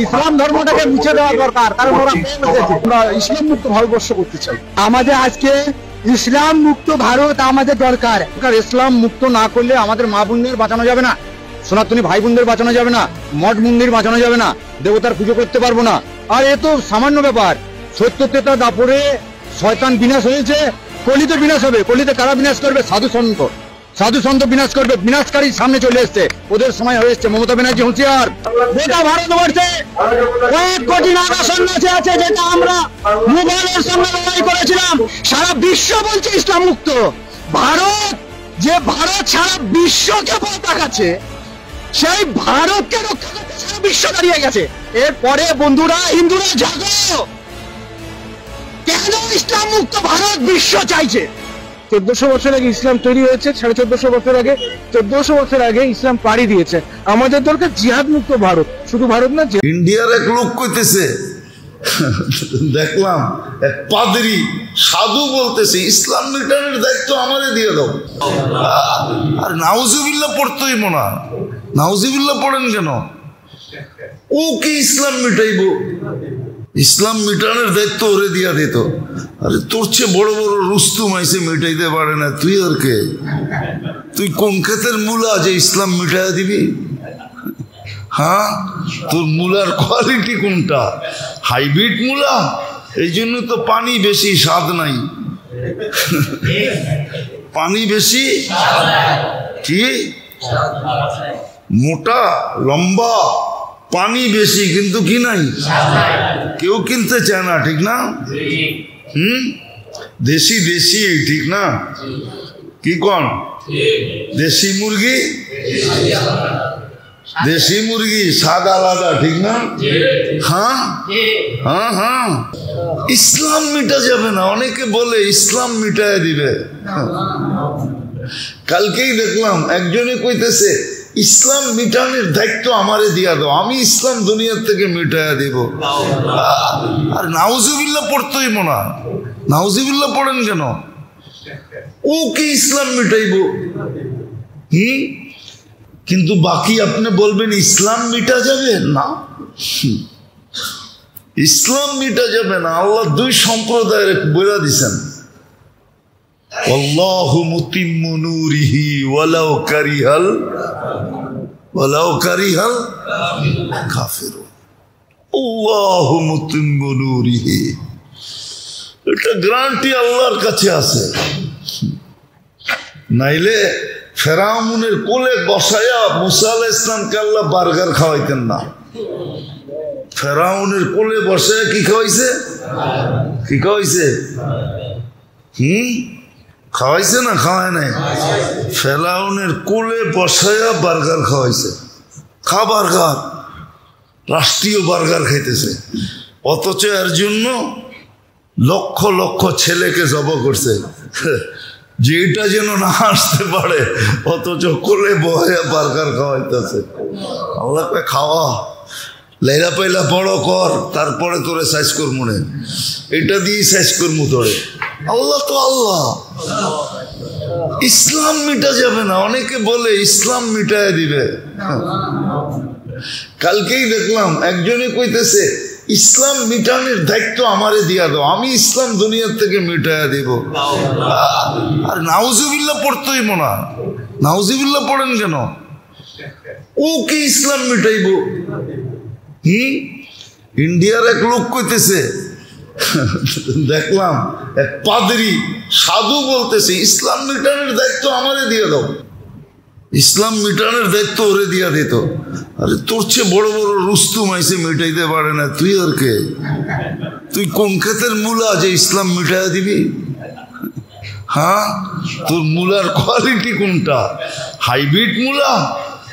ইসলাম ধর্মটাকে মুছে দেওয়া দরকার, কারণ ওরা আমরা ইসলাম মুক্ত ভারতবর্ষ করতে চাই। আমাদের আজকে ইসলাম মুক্ত ভারত আমাদের দরকার। ইসলাম মুক্ত না করলে আমাদের মা বোনদের বাঁচানো যাবে না, সনাতনী ভাই বোনদের বাঁচানো যাবে না, মঠ মন্দির বাঁচানো যাবে না, দেবতার পুজো করতে পারবো না। আর এ তো সামান্য ব্যাপার। সত্য তেতা দাপরে শয়তান বিনাশ হয়েছে, কলিতে বিনাশ হবে। কলিতে কারা বিনাশ করবে? সাধু সন্ত। সাধু সন্ত বিনাশ করবে। বিনাশকারী সামনে চলে এসছে, ওদের সময় হয়ে এসছে। মমতা ব্যানার্জি হুঁশিয়ার। গোটা ভারতবর্ষে কয়েক কোটি নাগা সন্ন্যাসী আছে, যেটা আমরা মুঘলের সঙ্গে লড়াই করেছিলাম। সারা বিশ্ব বলছে ইসলাম মুক্ত ভারত। যে ভারত সারা বিশ্বকে পথ দেখাচ্ছে, সেই ভারতকে রক্ষা করতে সারা বিশ্ব দাঁড়িয়ে গেছে। এরপরে বন্ধুরা, হিন্দুরা জাগো, কেন ইসলাম মুক্ত ভারত বিশ্ব চাইছে? 1400 বছর আগে ইসলাম তৈরি হয়েছে, 1450 বছর আগে, 1400 বছর আগে ইসলাম পাড়ি দিয়েছে। আমাদের দরকার জিহাদ মুক্ত ভারত। শুধু ভারত না, ইন্ডিয়ার এক লোক কইতেছে, দেখলাম এক পাদরি সাধু বলতেছে ইসলাম মিটানের দায়িত্ব আমারে দিয়ে দাও। আর নাউজুবিল্লাহ পড়তেই মনা, নাউজুবিল্লাহ পড়েন কেন? ও কি ইসলাম মিটাইব? ইসলাম মিটানের দায়িত্ব ওরে দিয়া দিত। আরে তোর চেয়ে বড় বড় রুস্তুম আইসে মিটাইতে পারে না, তুই আর কে? তুই কোন ক্ষেতের মূলা যে ইসলাম মিটাইয়া দিবি? হ্যাঁ, তোর মূলার কোয়ালিটি কোনটা? হাইব্রিড মূলা? এই জন্য তো পানি বেশি, স্বাদ নাই। পানি বেশি কি? মোটা লম্বা, পানি বেশি, কিন্তু কি নাই, কেউ কিনতে চায় না, ঠিক না? দেশি দেশি, ঠিক না? কি কোন? দেশি মুরগি, দেশি মুরগি স্বাদ আলাদা, ঠিক না? হ্যাঁ হ্যাঁ হ্যাঁ। ইসলাম মিটা যাবে না। অনেকে বলে ইসলাম মিটায় দিবে। কালকেই দেখলাম একজনে কইতেছে ইসলাম মিটানোর দায়িত্ব আমারে দিয়া দাও, আমি ইসলাম দুনিয়ার থেকে মিটাইয়া দিব। আর নাউজুবিল্লাহ পড়তেই মনা, নাউজুবিল্লাহ পড়েন কেন? ও কি ইসলাম মিটাইব? কিন্তু বাকি আপনি বলবেন ইসলাম মিটা যাবে না, ইসলাম মিটা যাবে না। আল্লাহ দুই সম্প্রদায়ের বলে দিছেন, আল্লাহু মুতিম্মু নূরিহি ওয়ালাউ কারিহাল কাফিরুন। আল্লাহু মুতিম্মু নূরিহি, এটা গ্যারান্টি আল্লাহর কাছে আছে। নাইলে ফেরাউনের কোলে বসায়া মুসা আলাইহিস সালামকে আল্লাহ বার্গার খাওয়াইতেন না। ফেরাউনের কোলে বসায়া কি খাওয়াইছে? কি খাওয়াইছে? খাওয়াইছে না খাওয়ায় নাই? ফেরাউনের কোলে বসায়া বার্গার খাওয়াইছে। খা বার্গার, রাষ্ট্রীয় বার্গার খাইতেছে। অথচ এর জন্য লক্ষ লক্ষ ছেলেকে জবাই করছে, যেটা যেন না আসতে পারে, অথচ কোলে বহায়া বার্গার খাওয়াইতেছে। আল্লাহ খাওয়া, লেলা পাইলা বড় কর, তারপরে তোরে সাইজ কর, মনে এটা দিয়ে সাইজ করমু তোরে। আল্লাহ তো আল্লাহ। ইসলাম মিটা যাবে না। অনেকে বলে ইসলাম মিটায় দিবে। কালকেই দেখলাম একজনে কইতেছে ইসলাম মিটানোর দায়িত্ব আমারে দিয়া দাও, আমি ইসলাম দুনিয়ার থেকে মিটাইয়া দিব। আর নাউজুবিল্লাহ পড়তেই মনা, নাউজুবিল্লাহ পড়েন কেন? ও কি ইসলাম মিটাইব? ইন্ডিয়ার এক লোক কইতেছে, দেখলাম এক পাদরি সাধু বলতেছে ইসলাম মিটানোর দায়িত্ব আমারে দিয়ে দাও, ইসলাম মিটানোর দায়িত্ব ওরে দিয়া দিত। আরে তোর চেয়ে বড় বড় রুস্তুম আইসে মিটাইতে পারে না, তুই আর কে? তুই কোন ক্ষেতের মূলা যে ইসলাম মিটাইয়া দিবি? হ্যাঁ, তোর মূলার কোয়ালিটি কোনটা? হাইব্রিড মূলা?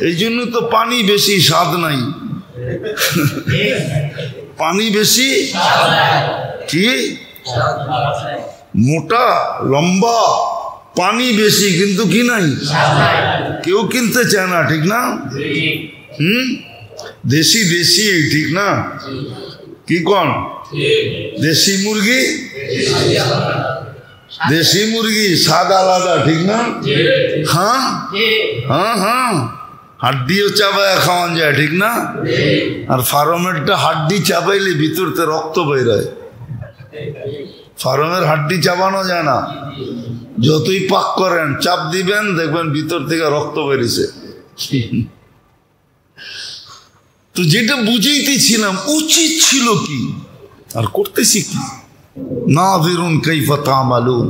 এই জন্য তো পানি বেশি, স্বাদ নাই। পানি বেশি কি? মোটা লম্বা, পানি বেশি, কিন্তু কি নাই, কেউ কিনতে চায় না, ঠিক না? দেশি দেশি, ঠিক না? কি কোন? দেশি মুরগি, দেশি মুরগি স্বাদ আলাদা, ঠিক না? হ্যাঁ হ্যাঁ হ্যাঁ। হাড্ডিও চাবায় খাওয়ান যায়, ঠিক না? আর ফার্মেরটা হাড্ডি চাবাইলে ভিতরতে রক্ত বের হয়। ফার্মের হাড্ডি চাবানো যায় না, যতই পাক করেন চাপ দিবেন দেখবেন ভিতর থেকে রক্ত বেরিয়েছে। তো যেটা বুঝাইতেছিলাম উচিত ছিল কি আর করতেছি কি, নাযিরুন কাইফা তা'মালুন,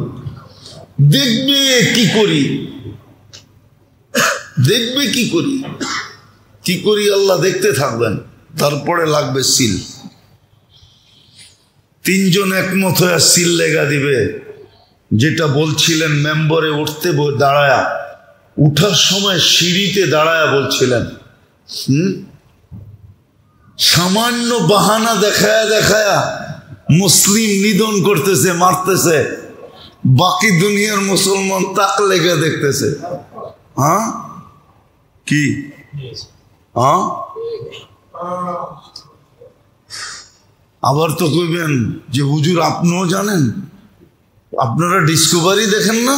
দেখবে কি করি, দেখবে কি করি, কি করি আল্লাহ দেখতে থাকবেন, তারপরে লাগবে সিল। তিনজন একমত হয়ে সিল লেগা দিবে। যেটা বলছিলেন মেম্বরে উঠতে দাঁড়ায়া, উঠার সময় সিঁড়িতে দাঁড়ায়া বলছিলেন, সামান্য বাহানা দেখায়া দেখায়া মুসলিম নিধন করতেছে, মারতেছে, বাকি দুনিয়ার মুসলমান তাক লেগে দেখতেছে। হ্যাঁ কি হ্যাঁ, আবার তো কইবেন যে হুজুর আপনিও জানেন, আপনারা ডিসকভারি দেখেন না,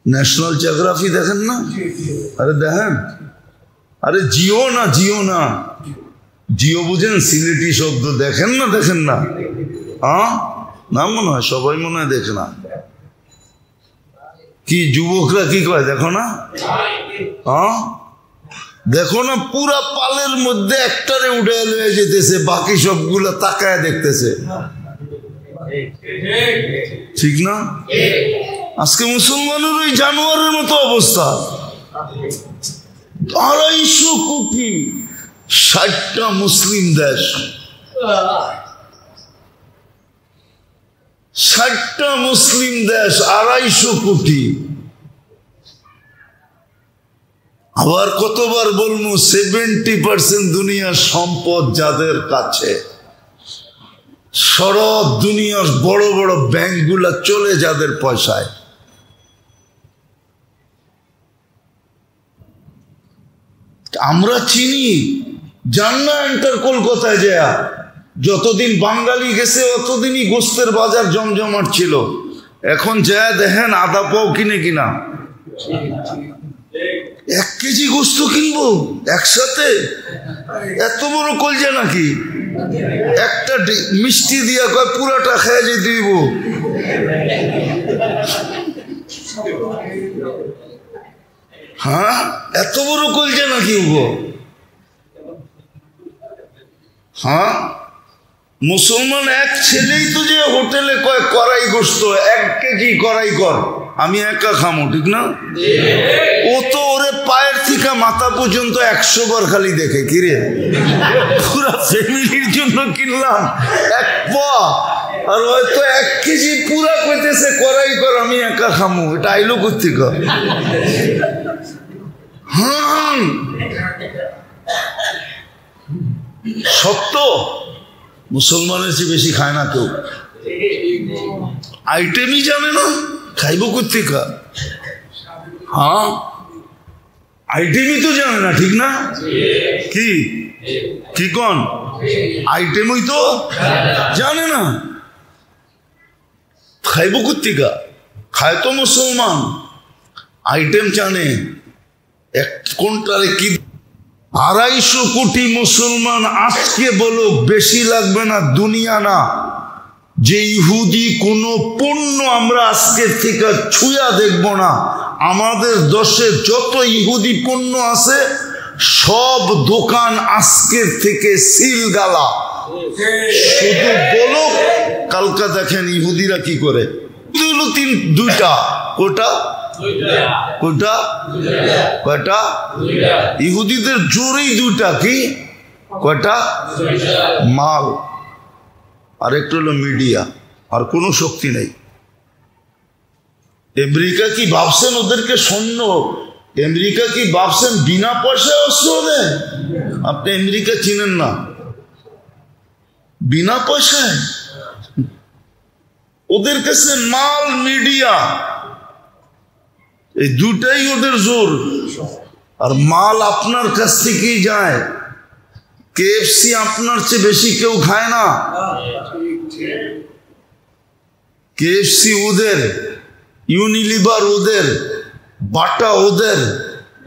ন্যাশনাল জিওগ্রাফি দেখেন না? আরে দেখেন, আরে জিও না, জিও না, জিও বুঝেন সিলেটি শব্দ, দেখেন না, দেখেন না? হ্যাঁ না, মনে হয় সবাই মনে হয় দেখে না। কি যুবকরা কি কয়, দেখো না? হ্যাঁ দেখো না, পুরা পালের মধ্যে একটারে উঠে লয়ে যেতেছে, বাকি সবগুলো তাকায় দেখতেছে, ঠিক না? আজকে মুসলমানের ওই জানোয়ারের মতো অবস্থা। 250 কোটি, 60টা মুসলিম দেশ, 60টা মুসলিম দেশ, 250 কোটি। আবার কতবার বলবো, 70% দুনিয়ার সম্পদ যাদের কাছে, সরব দুনিয়ার বড় বড় ব্যাংকগুলা চলে যাদের পয়সায়। আমরা চিনি, জান না এন্টার কলকাতায় যায়, যতদিন বাঙালি গেছে অতদিনই গোস্তের বাজার জমজমাট ছিল। এখন যায় দেখেন আদা পাও কিনে কিনা, 1 কেজি গোস্ত কিনবো একসাথে, এত বড় কলজা নাকি? একটা মিষ্টি দিয়া কয় পুরাটা খেয়ে যে দিব। হ্যাঁ এত বড় কলজা নাকি গো? হ্যাঁ মুসলমান এক ছেলেই তো যে হোটেলে কয় কড়াই গোস্ত 1 কেজি কড়াই কর, আমি একা খামো, ঠিক না? ও তো ওরে পায়ের থেকে মাথা পর্যন্ত 100 বার খালি দেখে, কিরে পুরা ফ্যামিলির জন্য কিনলাম 1 পা, আর হয়তো 1 কেজি পুরা কইতেছে কড়াই কর, আমি একা খামো। এটা আইলো কোত্থেকে? হ্যাঁ সত্য, মুসলমানের চেয়ে বেশি খায় না কেউ, আইটেমই জানে না, খাইব কোত্থেকে? হ্যাঁ আইটেমই তো জানে না, ঠিক না? কি কি কোন আইটেমই তো জানে না, খাইব কোত্থেকে? খায় তো মুসলমান, আইটেম জানে কোনটারে কি। 250 কোটি মুসলমান আজকে বলো, বেশি লাগবে না, দুনিয়া না, যে ইহুদি কোনো পণ্য আমরা আজকের থেকে ছুঁয়া দেখব না। আমাদের দেশে যত ইহুদি পণ্য আছে সব দোকান আজকের থেকে সিল গালা। শুধু বলো, কালকা দেখেন ইহুদিরা কি করে। দুইটা কোটা কোটা কয়টা? ইহুদিদের জোরেই দুইটা, কি কয়টা? মাল, আর একটু হলো মিডিয়া, আর কোনো শক্তি নেই। আমেরিকা কি ভাবছেন ওদেরকে সৈন্য? আমেরিকা কি ভাবছেন বিনা পয়সায় অস্ত্র দেয়? আপনি আমেরিকা চিনেন না, বিনা পয়সায় ওদের কাছে মাল, মিডিয়া, এই দুটাই ওদের জোর। আর মাল আপনার কাছ থেকেই যায়। কেএফসি আপনার চেয়ে বেশি কেউ খায় না, কেএফসি ওদের, ইউনিলিভার ওদের, বাটা ওদের,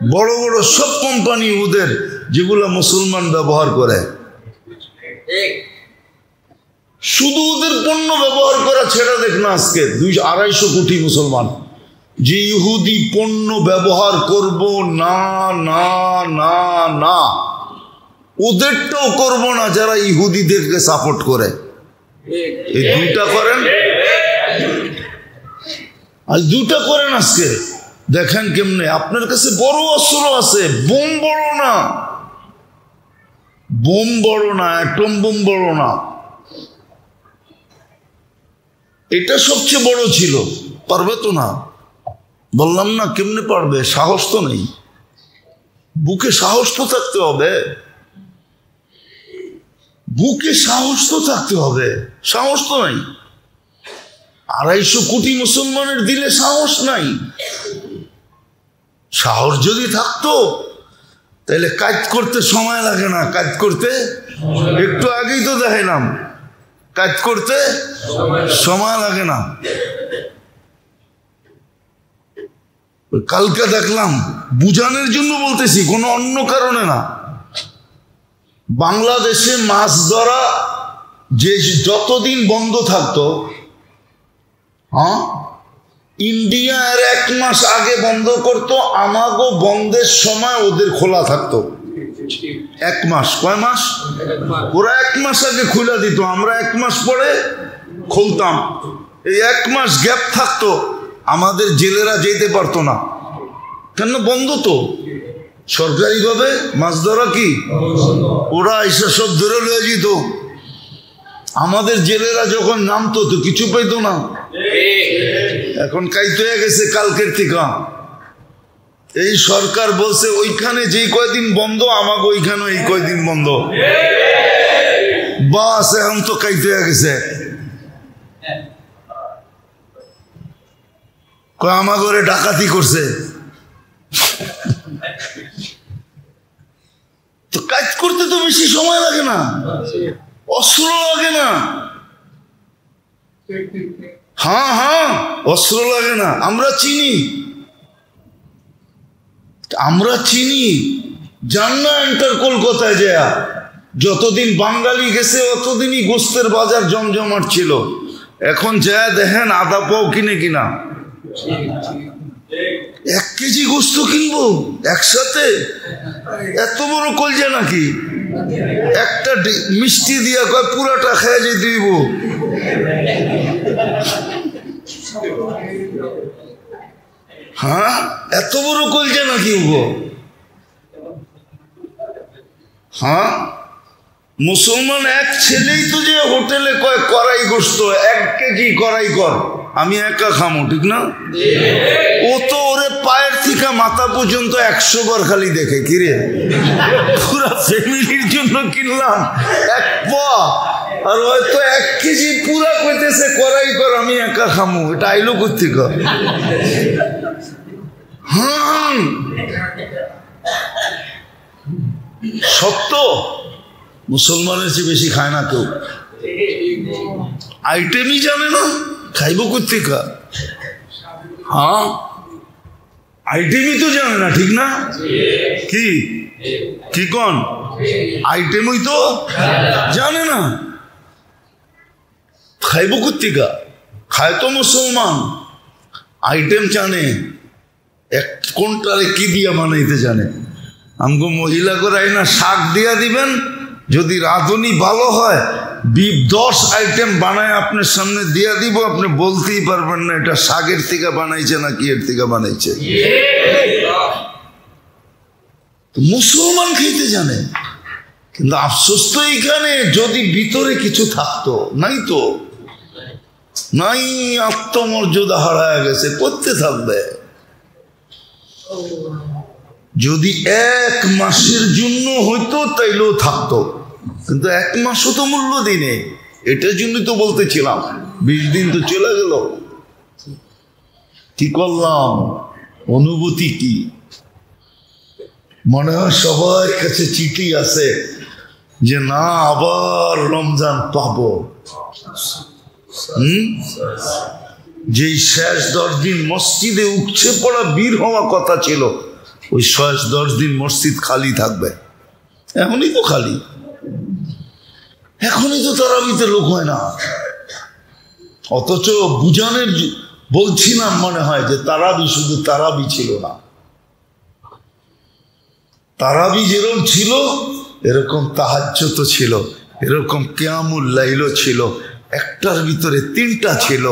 বড় বড় সব কোম্পানি ওদের, যেগুলো মুসলমান ব্যবহার করে, শুধু ওদের পণ্য ব্যবহার করা ছেড়ে দেখ না, আজকে 200-250 কোটি মুসলমান যে ইহুদি পণ্য ব্যবহার করব না না না না, ওদেরটাও করব না যারা ইহুদিদেরকে সাপোর্ট করে। এই দুটা করেন, আর দুটা করেন। আজকে দেখেন কেমনে আপনার কাছে বড় অস্ত্র আছে, বোম বড় না, বোম বড় না, অ্যাটম বোম বড় না, এটা সবচেয়ে বড় ছিল, পারবে তো না। বললাম না কেমনে পারবে, সাহস তো নেই, বুকে সাহস তো থাকতে হবে, বুকে সাহস তো থাকতে হবে, সাহস তো নাই। 250 কোটি মুসলমানের দিলে সাহস নাই। সাহস যদি থাকতো তাহলে কাজ করতে সময় লাগে না, কাজ করতে একটু আগেই তো দেখাইলাম, কাজ করতে সময় লাগে না। কালকে দেখলাম, বুঝানোর জন্য বলতেছি, কোনো অন্য কারণে না। বাংলাদেশে মাছ ধরা যে যতদিন বন্ধ থাকতো, ইন্ডিয়া এর 1 মাস আগে বন্ধ করতো, আমাগো বন্ধের সময় ওদের খোলা থাকতো 1 মাস। কয় মাস? ওরা 1 মাস আগে খুলে দিত, আমরা 1 মাস পরে খুলতাম। এই 1 মাস গ্যাপ থাকতো, আমাদের জেলেরা যেতে পারতো না, কেন বন্ধ তো। সরকারিভাবে মাছ ধরা কি ওরা এসে সব ধরে লয়ে যেত, আমাদের জেলেরা যখন নামতো তো কিছু পাইতো না। এখন কাইতে হয়ে গেছে কালকের থেকে, এই সরকার বলছে ওইখানে যেই কয়দিন বন্ধ, আমাকে ওইখানে এই কয়দিন বন্ধ, বাস এখন তো কাইতে হয়ে গেছে। আমার ঘরে ডাকাতি করছে, তো কাজ করতে তো বেশি সময় লাগে না, অস্ত্র লাগে না। হ্যাঁ হ্যাঁ, অস্ত্র লাগে না। আমরা চিনি জান না, এন্টার কলকাতায় যায় যতদিন বাঙালি গেছে অতদিনই গোস্তের বাজার জমজমাট ছিল। এখন যায় দেখেন আদা পাও কিনে কিনা, 1 কেজি গোস্ত কিনবো একসাথে, এত বড় কলজা নাকি? একটা মিষ্টি দিয়া কয় পুরাটা খেয়ে যেতে দিব। হ্যাঁ, এত বড় কলজা নাকি? হ্যাঁ, মুসলমান এক ছেলেই তো যে হোটেলে কয় কড়াই গোস্ত 1 কেজি কড়াই কর, আমি একা খামো, ঠিক না? ও তো ওরে পায়ের থেকে মাথা পর্যন্ত 100 বার খালি দেখে, কিরে পুরা ফ্যামিলির জন্য কিনলাম 1 পা, আর হয়তো 1 কেজি পুরা কইতেছে কড়াই কর, আমি একা খামো। এটা আইলো কোত্থেকে? হ্যাঁ, সত্য, মুসলমানের চেয়ে বেশি খায় না কেউ, আইটেমই জানে না, খাইব কোত্থেকে? হ্যাঁ, আইটেমই তো জানে না, ঠিক না? কি কোন আইটেমই তো জানে না, খাইব কোত্থেকে? খায় তো মুসলমান, আইটেম জানে, কোনটারে কি দিয়া বানাইতে জানে। আমগো মহিলা করাই না, শাক দিয়া দিবেন, যদি রাঁধুনি ভালো হয় 10 আইটেম বানায় আপনার সামনে দিয়া দিব, আপনি বলতেই পারবেন না এটা শাকের থেকে বানাইছে না কি এর থেকে বানাইছে। মুসলমান খেতে জানে, কিন্তু আফসোস তো এইখানে, যদি ভিতরে কিছু থাকতো, নাই তো নাই, আত্মমর্যাদা হারায় গেছে, করতে থাকবে। যদি 1 মাসের জন্য হইতো তাইলেও থাকতো, কিন্তু 1 মাসও তো মূল্য দিনে, এটার জন্য তো বলতেছিলাম 20 দিন তো চলে গেল, কি করলাম, অনুভূতি কি? মনে হয় সবার কাছে চিঠি আছে যে না আবার রমজান পাবো। যেই শেষ 10 দিন মসজিদে উঠছে পড়া বীর হওয়া কথা ছিল, ওই 10 দিন মসজিদ খালি থাকবে। এখনই তো খালি, এখনই তো তারাবিতে লোক হয় না। অথচ বুঝানোর বলছিলাম মনে হয় যে তারাবি শুধু তারাবি ছিল না, তারাবি যেরকম ছিল এরকম তাহাজ্জুদ ছিল, এরকম কিয়ামুল লাইলও ছিল। একটার ভিতরে 3টা ছিল।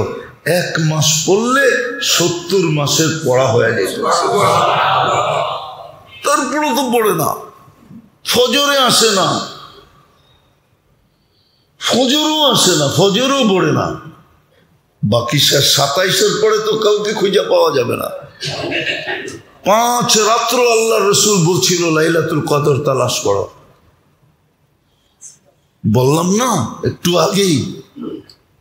1 মাস পড়লে 70 মাসের পড়া হয়ে যেত। তারপরে তো পড়ে না, ফজরে আসে না, ফজরও আসে না, ফজরও পড়ে না। বাকি 27-এর পরে তো কাউকে খুঁজে পাওয়া যাবে না। 5 রাত্র আল্লাহ রসুল বলছিল লাইলাতুল কদর তালাশ করো। বললাম না একটু আগেই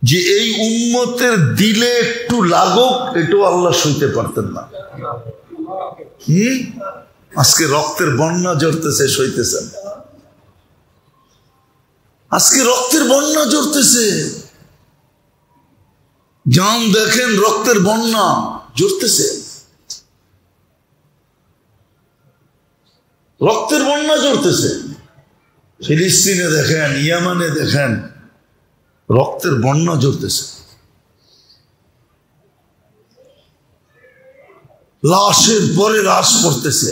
যে এই উম্মতের দিলে একটু লাগুক, এটাও আল্লাহ সইতে পারতেন না। আজকে রক্তের বন্যা ঝরতেছে, সইতেছেন? আজকে রক্তের বন্যা ঝরতেছে, জান দেখেন রক্তের বন্যা ঝরতেছে, রক্তের বন্যা ঝরতেছে। ফিলিস্তিনে দেখেন, ইয়ামানে দেখেন, রক্তের বন্যা ঝরতেছে। লাশের পরে লাশ পড়তেছে।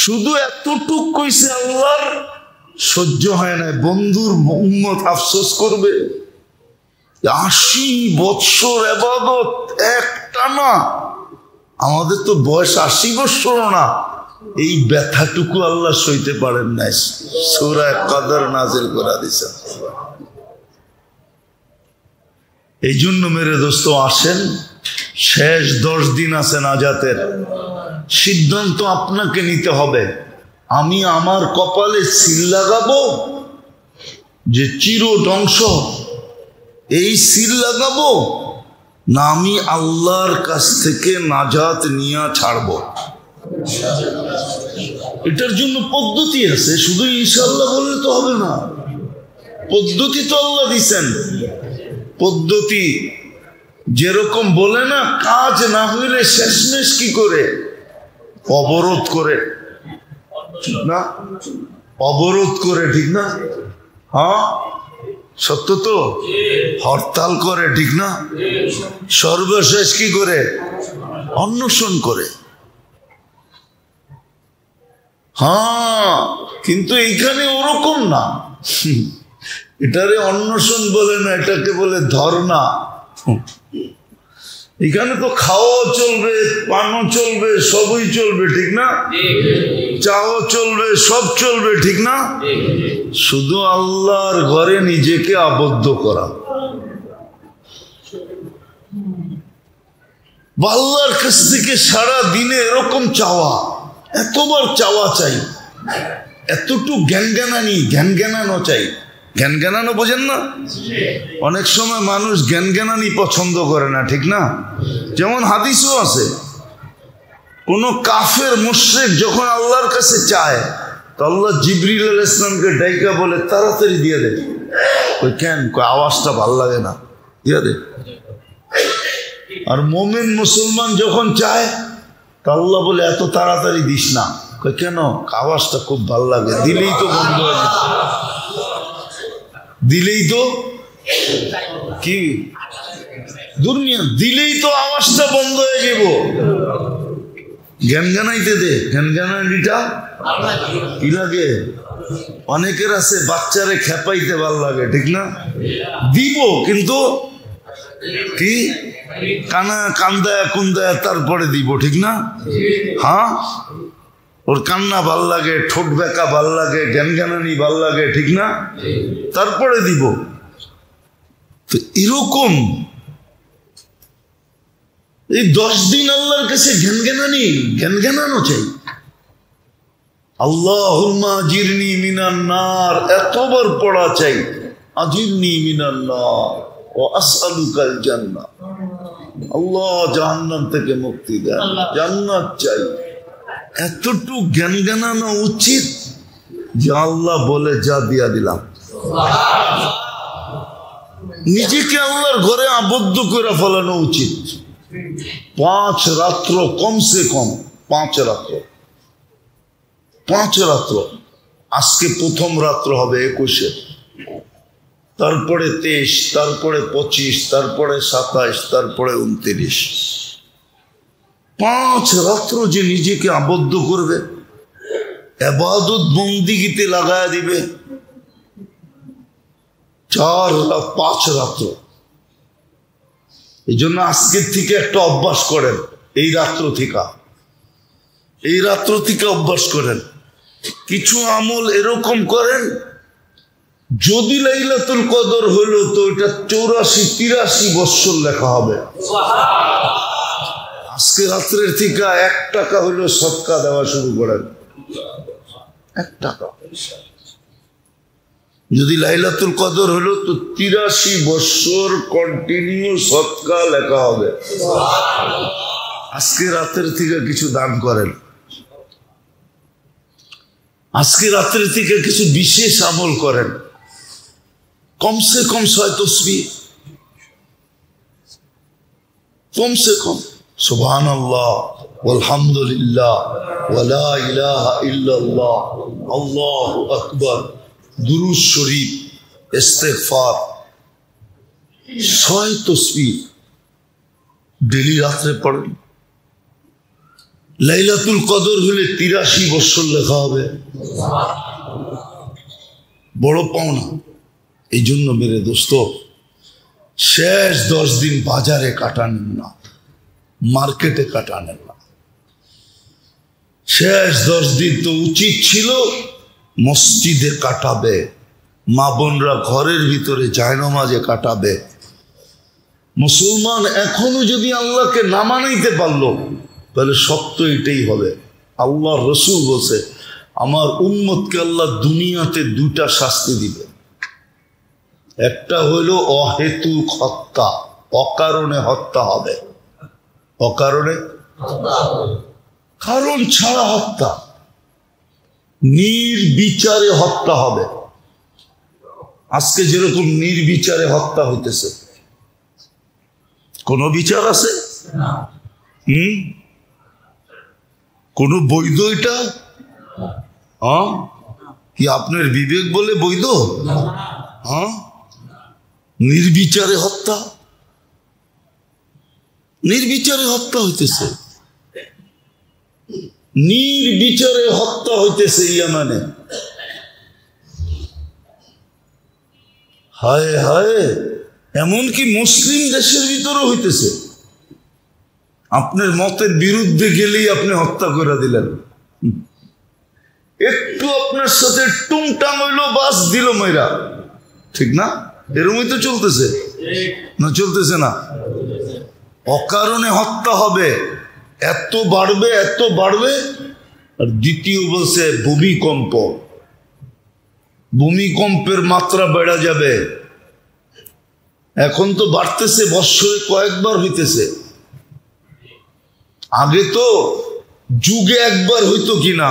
শুধু এতটুক কইছে আল্লাহর সহ্য হয় না। বন্ধুর উম্মত আফসোস করবে 80 বৎসর ইবাদত একটানা। আমাদের তো বয়স 80 বৎসর না, এই ব্যথাটুকু আল্লাহ সইতে পারেন না। সূরা কদর নাজিল করে দিয়েছেন। এই জন্য মেরে দোস্ত আসেন, শেষ 10 দিন আছে নাজাতের। সিদ্ধান্ত আপনাকে নিতে হবে। আমি আমার কপালে সিল লাগাবো যে চির ধ্বংস, এই সিল লাগাবো, না আমি আল্লাহর কাছ থেকে নাজাত নিয়ে ছাড়বো। এটার জন্য পদ্ধতি আছে, শুধু ইনশাআল্লাহ বললে তো হবে না। পদ্ধতি তো আল্লাহ দিছেন। পদ্ধতি যেরকম বলে না, কাজ না হইলে শেষমেশ কি করে? অবরোধ করে, ঠিক না? অবরোধ করে, ঠিক না? হ্যাঁ সত্য তো। হরতাল করে, ঠিক না? সর্বশেষ কি করে? অনশন করে। হ্যাঁ, কিন্তু এইখানে ওরকম না। এটারে অনশন বলে না, এটাকে বলে ধর্ণা। এখানে তো খাওয়াও চলবে, পানও চলবে, সবই চলবে, ঠিক না? চাও চলবে, সব চলবে, ঠিক না? শুধু আল্লাহর ঘরে নিজেকে আবদ্ধ করা। আল্লাহর কাছ থেকে সারা দিনে এরকম চাওয়া, এতবার চাওয়া চাই, এতটুকু জ্ঞানানো চাই। জ্ঞানানো বোঝেন না? অনেক সময় মানুষ জ্ঞানানি পছন্দ করে না, ঠিক না? যেমন হাদিসও আছে, কোন কাফের মুশরিক যখন আল্লাহর কাছে চায় তো আল্লাহ জিবরিল আলাইহিস সালামকে ডাইকা বলে তাড়াতাড়ি দিয়ে দে। ওই কেন? আওয়াজটা ভাল লাগে না, দিয়ে দে। আর মুমিন মুসলমান যখন চায় তো আল্লাহ বলে এত তাড়াতাড়ি দিস না। কেন? আওয়াজটা খুব ভাল লাগে, দিলেই তো বন্ধ হয়ে যেত, দিলেই তো কি দুনিয়া, দিলেই তো আওয়াজটা বন্ধ হয়ে যাব। জ্ঞানাইতে দে, জ্ঞানাইটা কি লাগে? অনেকের আছে বাচ্চারে খেপাইতে ভাল লাগে, ঠিক না? দিব, কিন্তু কি কান্দায় কুন্দায় তারপরে দিব, ঠিক না? হ্যাঁ, ওর কান্না ভাল লাগে, ঠোঁট বেঁকা ভাল লাগে, জ্ঞানানি ভাল লাগে, ঠিক না? তারপরে দিব। তো এরকম এই 10 দিন আল্লাহর কাছে জ্ঞানানো চাই। আল্লাহুম্মা আজিরনি মিনান নার, এতবার পড়া চাই, আজিরনি মিনান নার ওয়া আসআলুকাল জান্নাহ। আল্লাহ জাহান্নাম থেকে মুক্তি দেন, জান্নাত চাই। এতটুকু জ্ঞানানো উচিত যে আল্লাহ বলে যা দিয়া দিলাম। নিজেকে আল্লাহর ঘরে আবদ্ধ করে ফেলানো উচিত। 5 রাত্র কমসে কম 5 রাত্র, 5 রাত্র। আজকে প্রথম রাত্র হবে 21, তারপরে 23, তারপরে 25, তারপরে 27, তারপরে 29। 5 রাত্র যে নিজেকে আবদ্ধ করবে, ইবাদত বন্দিগিতে লাগায় দিবে। 5 রাত্র। এই জন্য আজকের থেকে একটা অভ্যাস করেন, এই রাত্র থেকে অভ্যাস করেন। কিছু আমল এরকম করেন, যদি লাইলাতুল কদর হলো তো এটা 84-83 বৎসর লেখা হবে। আজকে রাত্রের থেকে 1 টাকা হলো সদকা দেওয়া শুরু করেন। 1 টাকা যদি লাইলাতুল কদর হলো তো 83 বৎসর কন্টিনিউ সদকা লেখা হবে। আজকে রাতের থেকে কিছু দান করেন, আজকে রাত্রের থেকে কিছু বিশেষ আমল করেন। কমসে কম 6 তসবিহ, কমসে কম সুবহানাল্লাহ আলহামদুলিল্লাহ ওয়ালা ইলাহা ইল্লাল্লাহ আল্লাহু আকবার, দুরূদ শরীফ, ইস্তেগফার, 6 তসবিহ ডেলি রাত্রে পড়েন। লাইলাতুল কদর হলে 83 বৎসর লেখা হবে। বড় পাওনা। এই জন্য মেরে দোস্ত, শেষ 10 দিন বাজারে কাটানেন না, মার্কেটে কাটানেন না। শেষ 10 দিন তো উচিত ছিল মসজিদে কাটাবে, মা বোনরা ঘরের ভিতরে জায়নামাজে কাটাবে। মুসলমান এখনো যদি আল্লাহকে না মানাইতে পারলো, তাহলে সত্য এটাই হবে। আল্লাহ রসুল বলছে, আমার উম্মতকে আল্লাহ দুনিয়াতে 2টা শাস্তি দিবে। একটা হইল অহেতুক হত্যা, অকারণে হত্যা হবে, অকারণে, কারণ ছাড়া হত্যা, নির্বিচারে হত্যা হবে। আজকে যেরকম নির্বিচারে হত্যা হইতেছে, কোন বিচার আছে? কোন বৈধ এটা? কি আপনার বিবেক বলে বৈধ? নির্বিচারে হত্যা, নির্বিচারে হত্যা হইতেছে, নির্বিচারে হত্যা হইতেছে ইয়ামানে। হায় হায়, এমনকি মুসলিম দেশের ভিতরে হইতেছে। আপনার মতের বিরুদ্ধে গেলেই আপনি হত্যা করে দিলেন। একটু আপনার সাথে টুংটাং হইলো, বাস দিল মেয়েরা, ঠিক না? এরকমই তো চলতেছে না? চলতেছে না? অকারণে হত্যা হবে, এত বাড়বে, এত বাড়বে। আর দ্বিতীয় বলছে ভূমিকম্প, ভূমিকম্পের মাত্রা বেড়ে যাবে। এখন তো বাড়তেছে, বৎসরে কয়েকবার হইতেছে। আগে তো যুগে একবার হইতো কিনা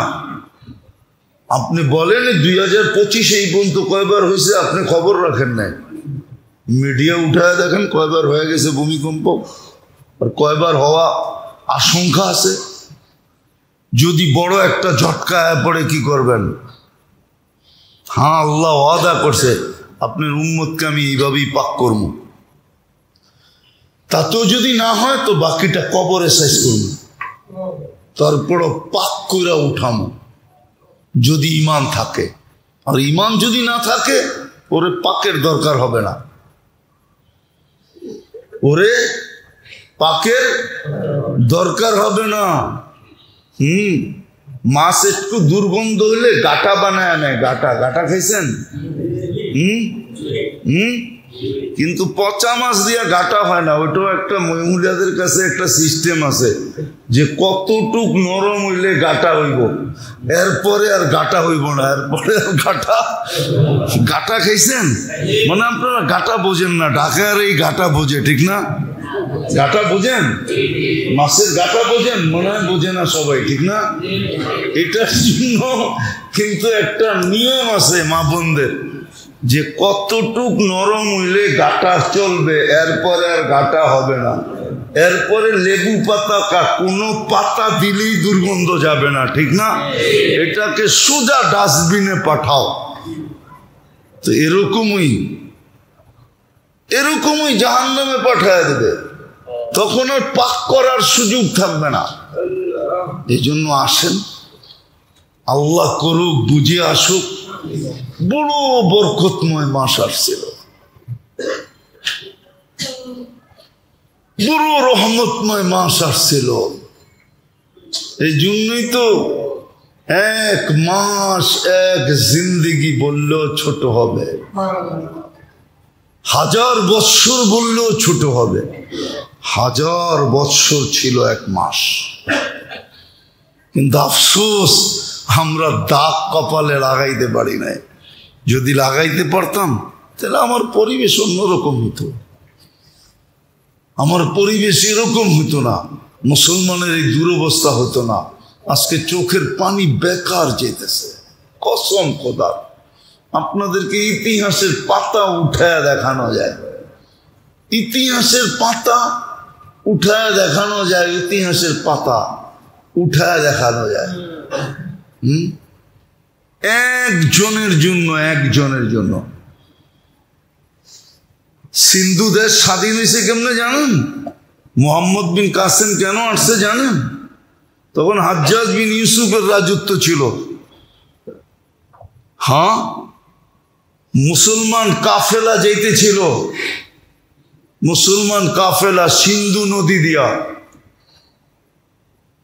আপনি বলেন, 2025 এই পর্যন্ত কয়বার হয়েছে আপনি খবর রাখেন নাই। মিডিয়া উঠায় দেখেন কয়বার হয়ে গেছে ভূমিকম্প, আর কয়বার হওয়া আশঙ্কা আছে। যদি বড় একটা ঝটকা পড়ে কি করবেন? হ্যাঁ, আল্লাহ ওয়াদা করছে আপনার উম্মতকে আমি এইভাবেই পাক করব। তাতেও যদি না হয় তো বাকিটা কবরে শেষ করব, তারপরও পাক করে উঠামো যদি ইমান থাকে। আর ইমান যদি না থাকে, ওরে পাকের দরকার হবে না, ওরে পাকের দরকার হবে না। মাছ একটু দুর্গন্ধ হইলে গাটা বানায় নেয়, গাটা, গাটা খাইছেন? কিন্তু পচা মাছ দিয়া গাটা হয় না। ওইটাও একটা মহিলাদের কাছে একটা সিস্টেম আছে যে কতটুক নরম হইলে গাটা হইব, এরপরে আর গাটা হইব না, এরপরে আর গাটা। গাটা খাইছেন? মানে আপনারা গাটা বোঝেন না, ঢাকার এই গাটা বোঝে, ঠিক না? গাটা বোঝেন, মাছের গাটা বোঝেন? মনে হয় বোঝে না সবাই, ঠিক না? এটার জন্য কিন্তু একটা নিয়ম আছে মা বোনদের, যে কতটুক নরম হইলে গাটা চলবে, এরপরে আর গাটা হবে না। এরপরে লেবু পাতা, কোনো পাতা দিলেই দুর্গন্ধ যাবে না, ঠিক না? এটাকে সোজা ডাস্টবিনে পাঠাও। তো এরকমই জাহান্নামে পাঠায় দেবে, তখন আর পাক করার সুযোগ থাকবে না। এই জন্য আসেন, আল্লাহ করুক, বুঝে আসুক। বড় বরকতময় মাস আসছিল, বড় রহমতময় মাস আসছিল। এই জন্যই তো এক মাস এক জিন্দেগি বললেও ছোট হবে, 1000 বৎসর বললেও ছোট হবে। 1000 বৎসর ছিল এক মাস। কিন্তু আফসোস, আমরা দাগ কপালে লাগাইতে পারি নাই। যদি লাগাইতে পারতাম তাহলে আমার পরিবেশ অন্যরকম হতো, আমার পরিবেশ এরকম হতো না, মুসলমানের এই দুরবস্থা হতো না। আজকে চোখের পানি বেকার যেতেছে, কসম খোদার। আপনাদেরকে ইতিহাসের পাতা উঠায় দেখানো যায়, ইতিহাসের পাতা উঠায় দেখানো যায়, ইতিহাসের পাতা উঠায় দেখানো যায়। একজনের জন্য সিন্ধু দেশ স্বাধীন হয়েছে কেমনে জানেন? মোহাম্মদ বিন কাসেম কেন আসছে জানেন? তখন হাজ্জাজ বিন ইউসুফের রাজত্ব ছিল। হ্যাঁ, মুসলমান কাফেলা যাইতেছিল, মুসলমান কাফেলা সিন্ধু নদী দিয়া।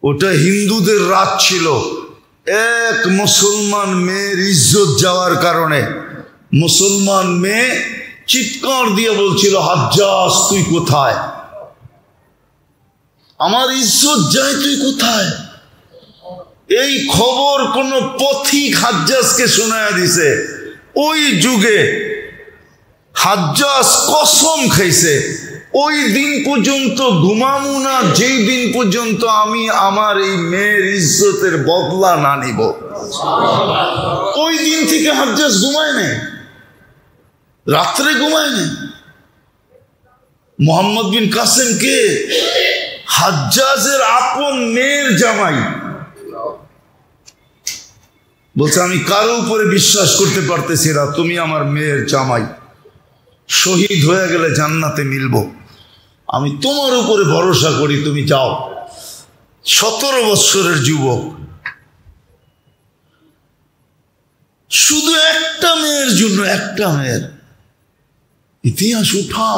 ওটা হিন্দুদের রাত ছিল। এক মুসলমান মেয়ের ইজ্জত যাওয়ার কারণে মুসলমান মেয়ে চিৎকার দিয়ে বলছিল, হাজ্জাজ তুই কোথায়? আমার ইজ্জত যায়, তুই কোথায়? এই খবর কোন পথিক হাজ্জাজকে শোনায়া দিছে। ওই যুগে হাজ্জাজ কসম খাইছে, ওই দিন পর্যন্ত ঘুমামু না যেই দিন পর্যন্ত আমি আমার এই মেয়ের ইজ্জতের বদলা না নিব। ওই দিন থেকে হাজ্জাজ ঘুমায় নাই, রাত্রে ঘুমায় নাই। মোহাম্মদ বিন কাসেম কে? হাজ্জাজের আপন মেয়ের জামাই। বলছে আমি কারো উপরে বিশ্বাস করতে পারতেছি না, তুমি আমার মেয়ের জামাই, শহীদ হয়ে গেলে জান্নাতে মিলব, আমি তোমার উপরে ভরসা করি, তুমি যাও। 17 বৎসরের যুবক, শুধু একটা মেয়ের জন্য, একটা মেয়ের। ইতিহাস উঠা,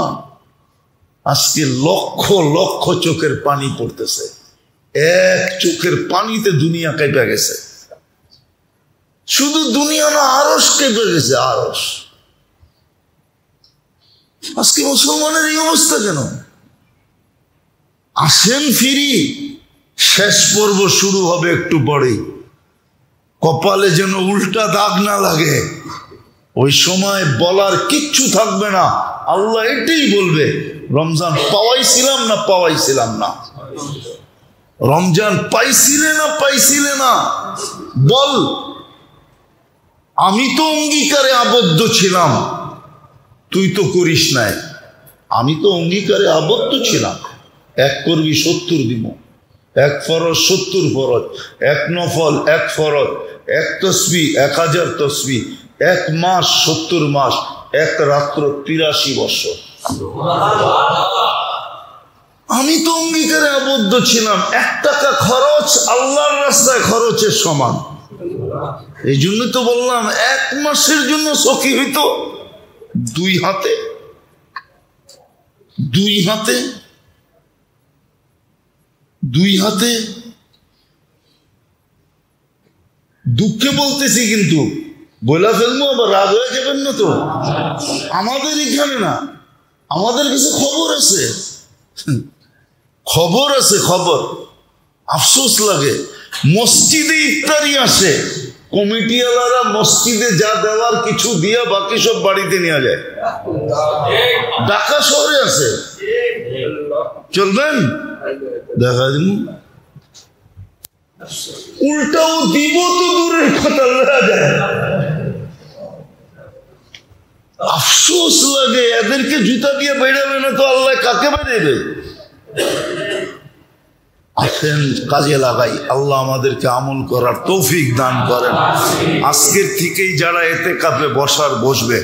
আজকে লক্ষ লক্ষ চোখের পানি পড়তেছে। এক চোখের পানিতে দুনিয়া কেঁপে গেছে। শুধু দুনিয়া না, আরশ কেঁপে গেছে, আরশ। আজকে মুসলমানের এই অবস্থা কেন? আসেন ফিরি, শেষ পর্ব শুরু হবে একটু পরে। কপালে যেন উল্টা দাগ না লাগে, ওই সময় বলার কিচ্ছু থাকবে না। আল্লাহ এটাই বলবে, রমজান পাওয়াইছিলাম না পাওয়াইছিলাম না, রমজান পাইছিলে না পাইছিলে না, বল। আমি তো অঙ্গীকারে আবদ্ধ ছিলাম, তুই তো করিস নাই। আমি তো অঙ্গীকারে আবদ্ধ ছিলাম, এক করবি 70 দিব, এক ফরজ 70 ফরজ, এক নফল 1 ফরজ, এক তসবিহ 1000 তসবিহ, এক মাস 70 মাস, এক রাত্র 83 বছর। আমি তো অঙ্গীকারে আবদ্ধ ছিলাম। 1 টাকা খরচ আল্লাহর রাস্তায় খরচের সমান। এই জন্য তো বললাম, 1 মাসের জন্য সখী হইতো 2 হাতে, 2 হাতে, 2 হাতে। দুঃখে বলতেছি কিন্তু, বলা ফেলবো আবার রাগ হয়ে যাবেন না তো। আমাদের এখানে না, আমাদের কাছে খবর আছে, খবর আছে, খবর। আফসোস লাগে, মসজিদে ইফতারি আসে, কমিটিওয়ালারা মসজিদে যা দেওয়ার কিছু দিয়া বাকি সব বাড়িতে নিয়ে যায়। ঢাকা শহরে আছে, চলবেন দেখা দিব। উল্টাও দিব তো দূরের কথা, যায়। আফসোস লাগে, এদেরকে জুতা দিয়ে বেড়াবে না তো আল্লাহ কাকে বেড়াবে? আসেন কাজে লাগাই, আল্লাহ আমাদেরকে আমল করার তৌফিক দান করেন। আজকের থেকেই যারা এতেকাফে বসবে